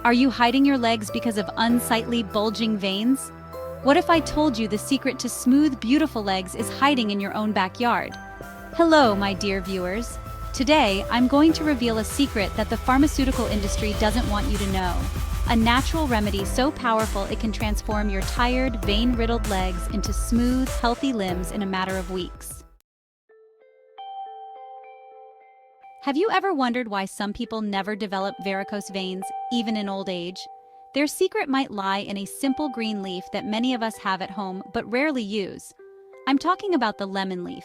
Are you hiding your legs because of unsightly, bulging veins? What if I told you the secret to smooth, beautiful legs is hiding in your own backyard? Hello, my dear viewers. Today, I'm going to reveal a secret that the pharmaceutical industry doesn't want you to know. A natural remedy so powerful it can transform your tired, vein-riddled legs into smooth, healthy limbs in a matter of weeks. Have you ever wondered why some people never develop varicose veins, even in old age? Their secret might lie in a simple green leaf that many of us have at home but rarely use. I'm talking about the lemon leaf.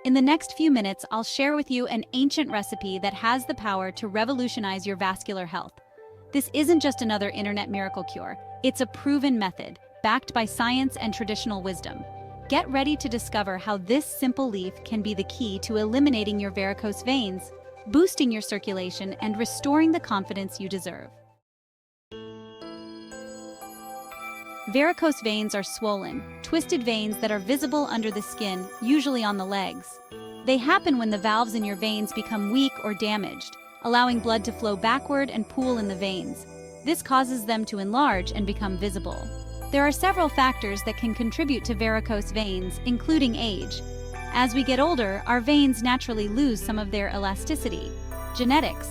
In the next few minutes, I'll share with you an ancient recipe that has the power to revolutionize your vascular health. This isn't just another internet miracle cure. It's a proven method, backed by science and traditional wisdom. Get ready to discover how this simple leaf can be the key to eliminating your varicose veins, boosting your circulation, and restoring the confidence you deserve. Varicose veins are swollen, twisted veins that are visible under the skin, usually on the legs. They happen when the valves in your veins become weak or damaged, allowing blood to flow backward and pool in the veins. This causes them to enlarge and become visible. There are several factors that can contribute to varicose veins, including age. As we get older, our veins naturally lose some of their elasticity. Genetics.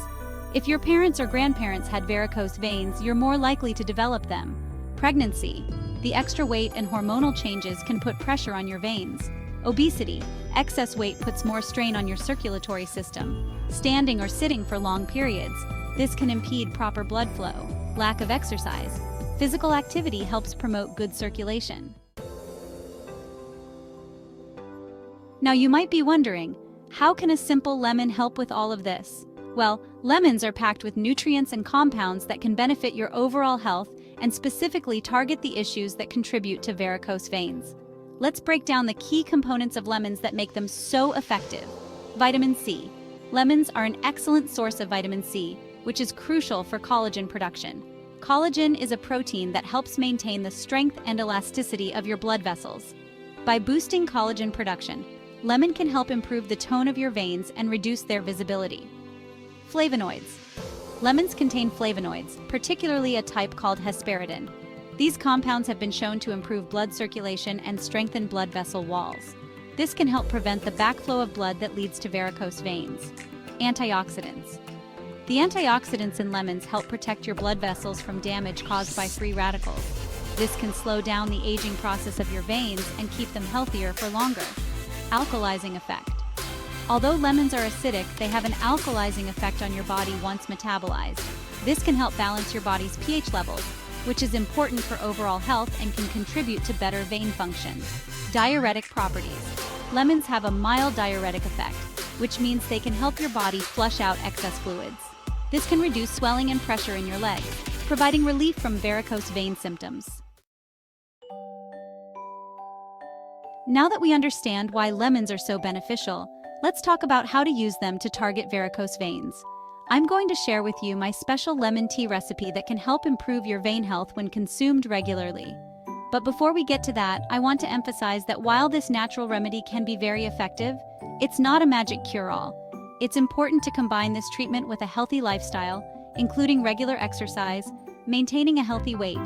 If your parents or grandparents had varicose veins, you're more likely to develop them. Pregnancy. The extra weight and hormonal changes can put pressure on your veins. Obesity. Excess weight puts more strain on your circulatory system. Standing or sitting for long periods. This can impede proper blood flow. Lack of exercise. Physical activity helps promote good circulation. Now you might be wondering, how can a simple lemon help with all of this? Well, lemons are packed with nutrients and compounds that can benefit your overall health and specifically target the issues that contribute to varicose veins. Let's break down the key components of lemons that make them so effective. Vitamin C. Lemons are an excellent source of vitamin C, which is crucial for collagen production. Collagen is a protein that helps maintain the strength and elasticity of your blood vessels. By boosting collagen production, lemon can help improve the tone of your veins and reduce their visibility. Flavonoids. Lemons contain flavonoids, particularly a type called hesperidin. These compounds have been shown to improve blood circulation and strengthen blood vessel walls. This can help prevent the backflow of blood that leads to varicose veins. Antioxidants. The antioxidants in lemons help protect your blood vessels from damage caused by free radicals. This can slow down the aging process of your veins and keep them healthier for longer. Alkalizing effect. Although lemons are acidic, they have an alkalizing effect on your body once metabolized. This can help balance your body's pH levels, which is important for overall health and can contribute to better vein function. Diuretic properties. Lemons have a mild diuretic effect, which means they can help your body flush out excess fluids. This can reduce swelling and pressure in your legs, providing relief from varicose vein symptoms. Now that we understand why lemons are so beneficial, let's talk about how to use them to target varicose veins. I'm going to share with you my special lemon tea recipe that can help improve your vein health when consumed regularly. But before we get to that, I want to emphasize that while this natural remedy can be very effective, it's not a magic cure-all. It's important to combine this treatment with a healthy lifestyle, including regular exercise, maintaining a healthy weight,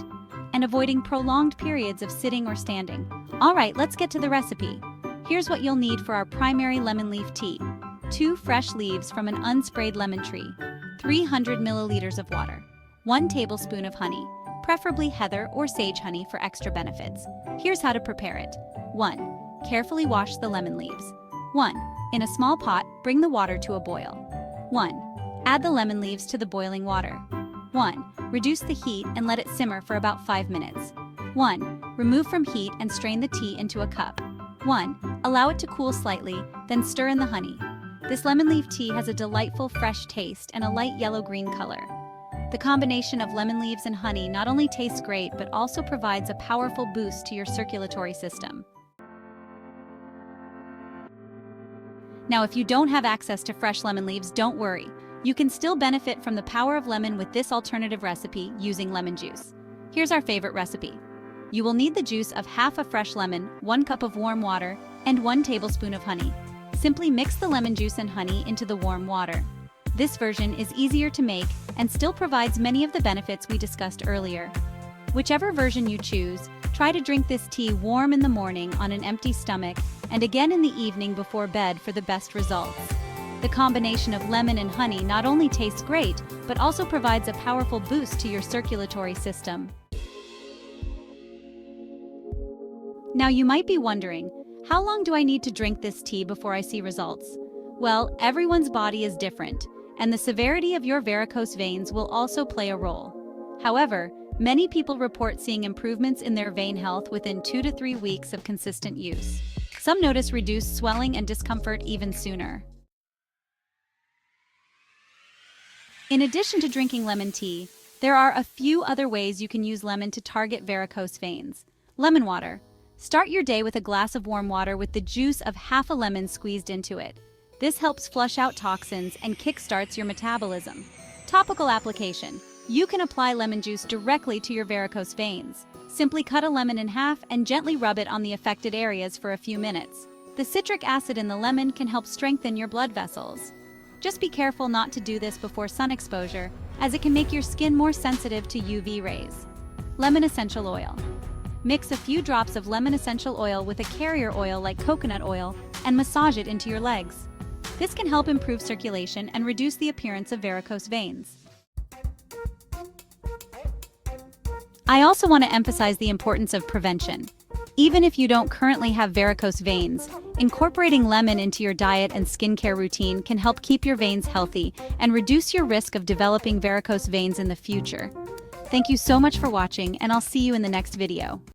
and avoiding prolonged periods of sitting or standing. All right, let's get to the recipe. Here's what you'll need for our primary lemon leaf tea. 2 fresh leaves from an unsprayed lemon tree, 300 milliliters of water, 1 tablespoon of honey, preferably heather or sage honey for extra benefits. Here's how to prepare it. 1. Carefully wash the lemon leaves. 1. In a small pot, bring the water to a boil. 1. Add the lemon leaves to the boiling water. 1. Reduce the heat and let it simmer for about 5 minutes. 1. Remove from heat and strain the tea into a cup. 1. Allow it to cool slightly, then stir in the honey. This lemon leaf tea has a delightful fresh taste and a light yellow-green color. The combination of lemon leaves and honey not only tastes great but also provides a powerful boost to your circulatory system. Now, if you don't have access to fresh lemon leaves, don't worry. You can still benefit from the power of lemon with this alternative recipe using lemon juice. Here's our favorite recipe. You will need the juice of half a fresh lemon, 1 cup of warm water, and 1 tablespoon of honey. Simply mix the lemon juice and honey into the warm water. This version is easier to make and still provides many of the benefits we discussed earlier. Whichever version you choose, try to drink this tea warm in the morning on an empty stomach and again in the evening before bed for the best results. The combination of lemon and honey not only tastes great, but also provides a powerful boost to your circulatory system. Now you might be wondering, how long do I need to drink this tea before I see results? Well, everyone's body is different, and the severity of your varicose veins will also play a role. However, many people report seeing improvements in their vein health within 2 to 3 weeks of consistent use. Some notice reduced swelling and discomfort even sooner. In addition to drinking lemon tea, there are a few other ways you can use lemon to target varicose veins. Lemon water. Start your day with a glass of warm water with the juice of half a lemon squeezed into it. This helps flush out toxins and kickstarts your metabolism. Topical application. You can apply lemon juice directly to your varicose veins. Simply cut a lemon in half and gently rub it on the affected areas for a few minutes. The citric acid in the lemon can help strengthen your blood vessels. Just be careful not to do this before sun exposure, as it can make your skin more sensitive to UV rays. Lemon essential oil. Mix a few drops of lemon essential oil with a carrier oil like coconut oil and massage it into your legs. This can help improve circulation and reduce the appearance of varicose veins. I also want to emphasize the importance of prevention. Even if you don't currently have varicose veins, incorporating lemon into your diet and skincare routine can help keep your veins healthy and reduce your risk of developing varicose veins in the future. Thank you so much for watching, and I'll see you in the next video.